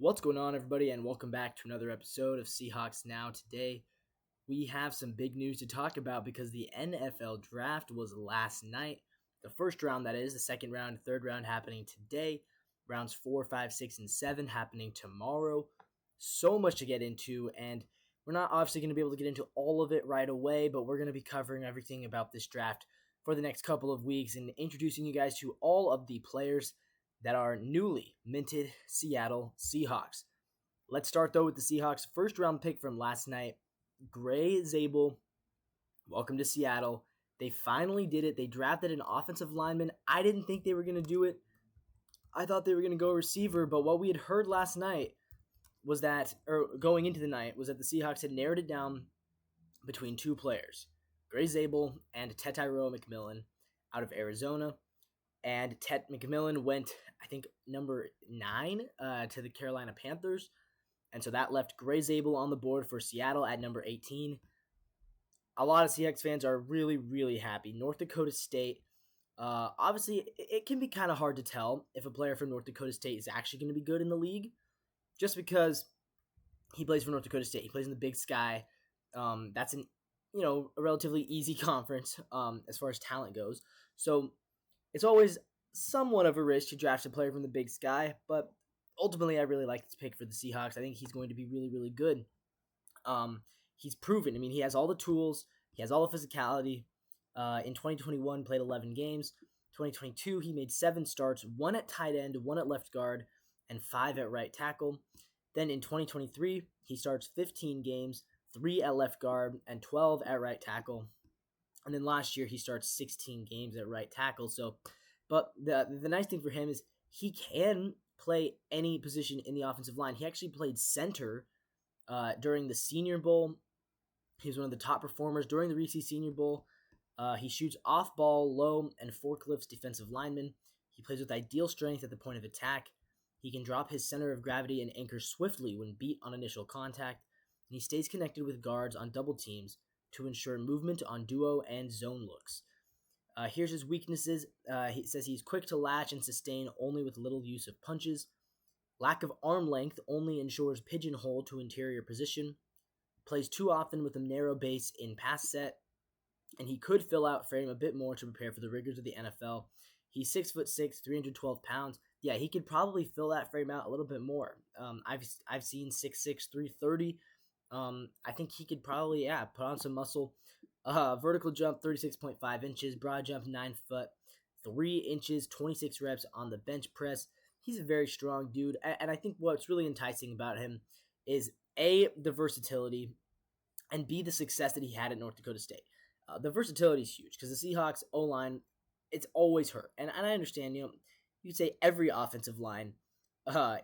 What's going on, everybody, and welcome back to another episode of Seahawks Now. Today, we have some big news to talk about because the NFL draft was last night. The first round, that is, the second round, third round happening today. Rounds 4, 5, 6, and 7 happening tomorrow. So much to get into, and we're not obviously going to be able to get into all of it right away, but we're going to be covering everything about this draft for the next couple of weeks and introducing you guys to all of the players that are newly minted Seattle Seahawks. Let's start, though, with the Seahawks' first-round pick from last night, Gray Zabel. Welcome to Seattle. They finally did it. They drafted an offensive lineman. I didn't think they were going to do it. I thought they were going to go receiver, but what we had heard last night was that, or going into the night, was that the Seahawks had narrowed it down between two players, Gray Zabel and Tetairoa McMillan out of Arizona. And Tet McMillan went, I think, number 9 to the Carolina Panthers. And so that left Gray Zabel on the board for Seattle at number 18. A lot of Seahawks fans are really, really happy. North Dakota State, obviously, it can be kind of hard to tell if a player from North Dakota State is actually going to be good in the league, just because he plays for North Dakota State. He plays in the Big Sky. That's a relatively easy conference as far as talent goes. So it's always somewhat of a risk to draft a player from the Big Sky, but ultimately I really like this pick for the Seahawks. I think he's going to be really, really good. He's proven. I mean, he has all the tools. He has all the physicality. In 2021, played 11 games. 2022, he made 7 starts, 1 at tight end, 1 at left guard, and 5 at right tackle. Then in 2023, he starts 15 games, 3 at left guard, and 12 at right tackle. And then last year, he starts 16 games at right tackle. But the nice thing for him is he can play any position in the offensive line. He actually played center during the Senior Bowl. He was one of the top performers during the Reese Senior Bowl. He shoots off-ball, low, and forklifts defensive linemen. He plays with ideal strength at the point of attack. He can drop his center of gravity and anchor swiftly when beat on initial contact. And he stays connected with guards on double teams to ensure movement on duo and zone looks. Here's his weaknesses. He says he's quick to latch and sustain only with little use of punches. Lack of arm length only ensures pigeonhole to interior position. Plays too often with a narrow base in pass set. And he could fill out frame a bit more to prepare for the rigors of the NFL. He's 6'6", 312 pounds. Yeah, he could probably fill that frame out a little bit more. I've seen 6'6", 330. I think he could probably, put on some muscle. Vertical jump, 36.5 inches. Broad jump, 9 foot, 3 inches, 26 reps on the bench press. He's a very strong dude. And I think what's really enticing about him is, A, the versatility, and B, the success that he had at North Dakota State. The versatility is huge because the Seahawks O-line, it's always hurt. And I understand, you could say every offensive line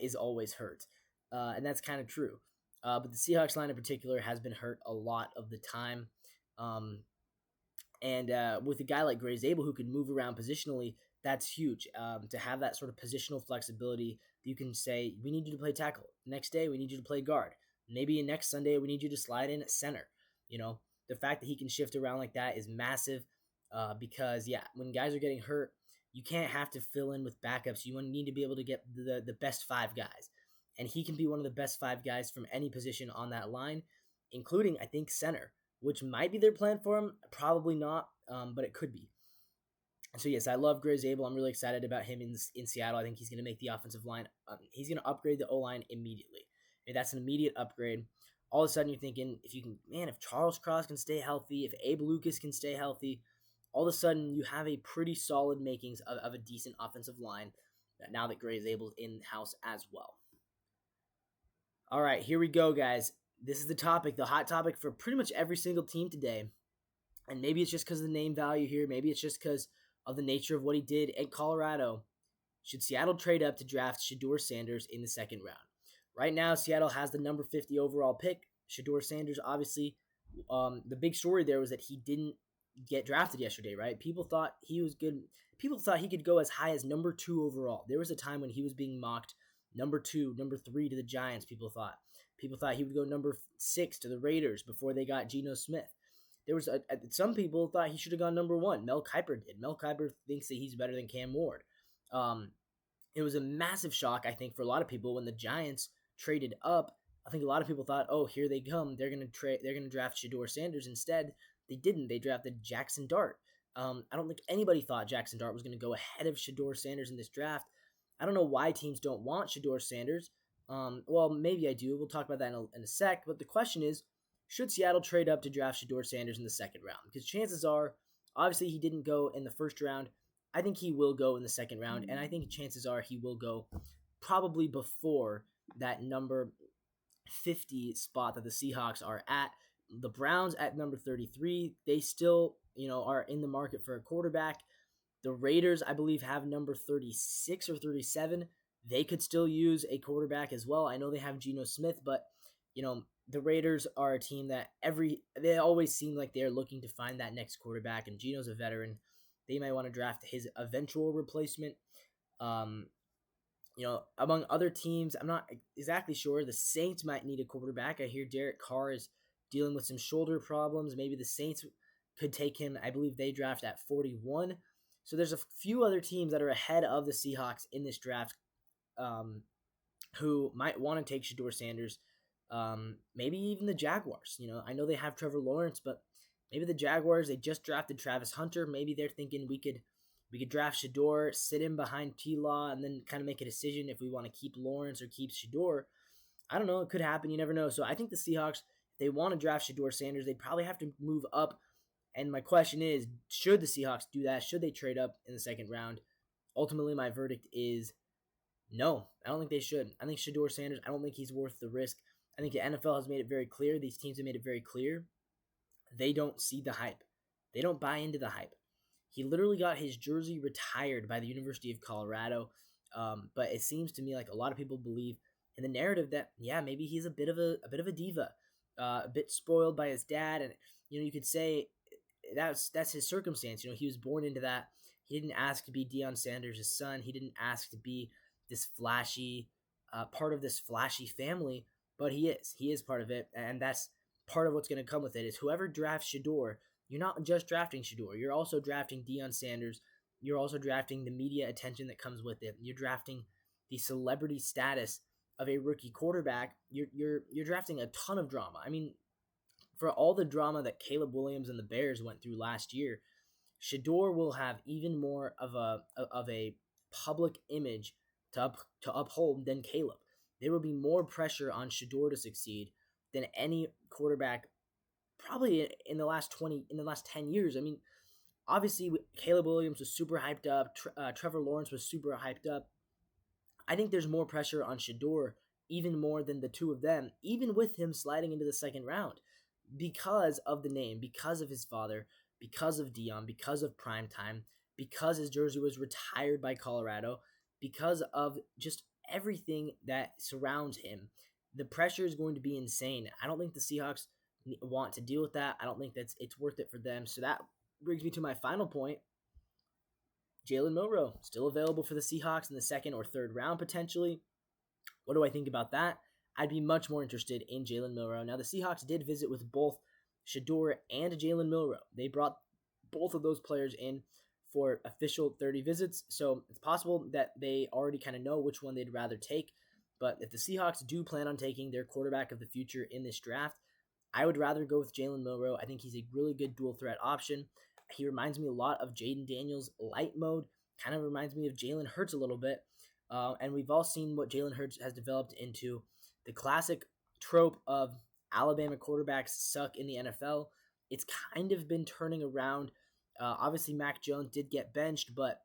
is always hurt. And that's kind of true. But the Seahawks line in particular has been hurt a lot of the time. And with a guy like Gray Zabel who can move around positionally, that's huge. To have that sort of positional flexibility, you can say, we need you to play tackle. Next day, we need you to play guard. Maybe next Sunday, we need you to slide in at center. The fact that he can shift around like that is massive because, when guys are getting hurt, you can't have to fill in with backups. You need to be able to get the best 5 guys. And he can be one of the best 5 guys from any position on that line, including, I think, center, which might be their plan for him. Probably not, but it could be. So, yes, I love Gray Zabel. I'm really excited about him in Seattle. I think he's going to make the offensive line. He's going to upgrade the O-line immediately. That's an immediate upgrade. All of a sudden, you're thinking, if Charles Cross can stay healthy, if Abe Lucas can stay healthy, all of a sudden, you have a pretty solid makings of a decent offensive line now that Gray Zabel's in-house as well. All right, here we go, guys. This is the hot topic for pretty much every single team today. And maybe it's just because of the name value here. Maybe it's just because of the nature of what he did at Colorado. Should Seattle trade up to draft Shedeur Sanders in the second round? Right now, Seattle has the number 50 overall pick. Shedeur Sanders, obviously, the big story there was that he didn't get drafted yesterday, right? People thought he was good. People thought he could go as high as number 2 overall. There was a time when he was being mocked number 2, number 3 to the Giants, people thought. People thought he would go number 6 to the Raiders before they got Geno Smith. There was some people thought he should have gone number 1. Mel Kiper did. Mel Kiper thinks that he's better than Cam Ward. It was a massive shock, I think, for a lot of people when the Giants traded up, I think a lot of people thought, oh, here they come. They're gonna draft Shedeur Sanders. Instead, they didn't. They drafted Jackson Dart. I don't think anybody thought Jackson Dart was going to go ahead of Shedeur Sanders in this draft. I don't know why teams don't want Shedeur Sanders. Well, maybe I do. We'll talk about that in a sec. But the question is, should Seattle trade up to draft Shedeur Sanders in the second round? Because chances are, obviously, he didn't go in the first round. I think he will go in the second round, and I think chances are he will go probably before that number 50 spot that the Seahawks are at. The Browns at number 33, they still, are in the market for a quarterback. The Raiders, I believe, have number 36 or 37. They could still use a quarterback as well. I know they have Geno Smith, but the Raiders are a team that they always seem like they're looking to find that next quarterback, and Geno's a veteran. They might want to draft his eventual replacement. Among other teams, I'm not exactly sure. The Saints might need a quarterback. I hear Derek Carr is dealing with some shoulder problems. Maybe the Saints could take him. I believe they draft at 41. So there's a few other teams that are ahead of the Seahawks in this draft who might want to take Shedeur Sanders. Maybe even the Jaguars. I know they have Trevor Lawrence, but maybe the Jaguars, they just drafted Travis Hunter. Maybe they're thinking we could draft Shedeur, sit him behind T-Law, and then kind of make a decision if we want to keep Lawrence or keep Shedeur. I don't know. It could happen. You never know. So I think the Seahawks, if they want to draft Shedeur Sanders, they'd probably have to move up. And my question is, should the Seahawks do that? Should they trade up in the second round? Ultimately, my verdict is no. I don't think they should. I think Shedeur Sanders, I don't think he's worth the risk. I think the NFL has made it very clear. These teams have made it very clear. They don't see the hype. They don't buy into the hype. He literally got his jersey retired by the University of Colorado. But it seems to me like a lot of people believe in the narrative that, yeah, maybe he's a bit of a diva, a bit spoiled by his dad. And, you could say that's his circumstance. He was born into that. He didn't ask to be Deion Sanders' son. He didn't ask to be this flashy, part of this flashy family, but he is. He is part of it, and that's part of what's going to come with it is whoever drafts Shedeur, you're not just drafting Shedeur. You're also drafting Deion Sanders. You're also drafting the media attention that comes with it. You're drafting the celebrity status of a rookie quarterback. You're drafting a ton of drama. I mean, for all the drama that Caleb Williams and the Bears went through last year, Shedeur will have even more of a public image to uphold than Caleb. There will be more pressure on Shedeur to succeed than any quarterback probably in the last 10 years. I mean, obviously Caleb Williams was super hyped up. Trevor Lawrence was super hyped up. I think there's more pressure on Shedeur, even more than the two of them, even with him sliding into the second round, because of the name, because of his father, because of Deion, because of primetime, because his jersey was retired by Colorado, because of just everything that surrounds him. The pressure is going to be insane. I don't think the Seahawks want to deal with that. I don't think it's worth it for them. So that brings me to my final point. Jalen Milroe, still available for the Seahawks in the second or third round potentially. What do I think about that? I'd be much more interested in Jalen Milroe. Now, the Seahawks did visit with both Shedeur and Jalen Milroe. They brought both of those players in for official 30 visits, so it's possible that they already kind of know which one they'd rather take. But if the Seahawks do plan on taking their quarterback of the future in this draft, I would rather go with Jalen Milroe. I think he's a really good dual threat option. He reminds me a lot of Jaden Daniels light mode, kind of reminds me of Jalen Hurts a little bit. And we've all seen what Jalen Hurts has developed into. The classic trope of Alabama quarterbacks suck in the NFL. It's kind of been turning around. Obviously, Mac Jones did get benched, but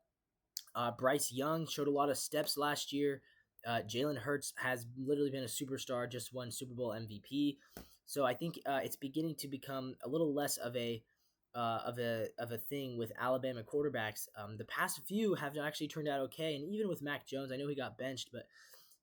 Bryce Young showed a lot of steps last year. Jalen Hurts has literally been a superstar, just won Super Bowl MVP. So I think it's beginning to become a little less of a thing with Alabama quarterbacks. The past few have actually turned out okay, and even with Mac Jones, I know he got benched, but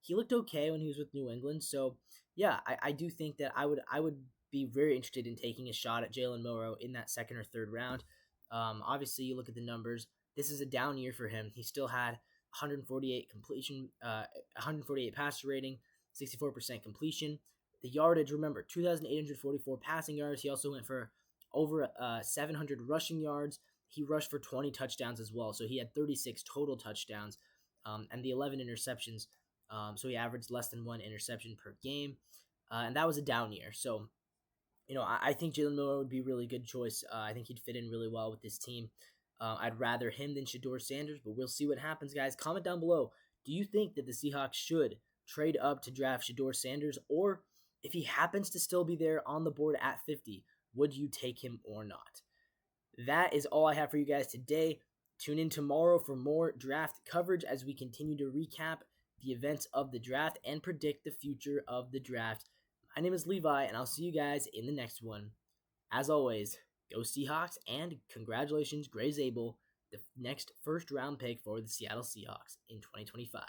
he looked okay when he was with New England. So yeah, I do think that I would be very interested in taking a shot at Jalen Milroe in that second or third round. Obviously, you look at the numbers. This is a down year for him. He still had 148 completion, 148 passer rating, 64% completion. The yardage, remember, 2,844 passing yards. He also went for over 700 rushing yards. He rushed for 20 touchdowns as well. So he had 36 total touchdowns and the 11 interceptions. So he averaged less than 1 interception per game, and that was a down year. So, I think Jalen Miller would be a really good choice. I think he'd fit in really well with this team. I'd rather him than Shedeur Sanders, but we'll see what happens, guys. Comment down below. Do you think that the Seahawks should trade up to draft Shedeur Sanders, or if he happens to still be there on the board at 50, would you take him or not? That is all I have for you guys today. Tune in tomorrow for more draft coverage as we continue to recap the events of the draft and predict the future of the draft. My name is Levi, and I'll see you guys in the next one. As always, go Seahawks, and congratulations, Gray Zabel, the next first round pick for the Seattle Seahawks in 2025.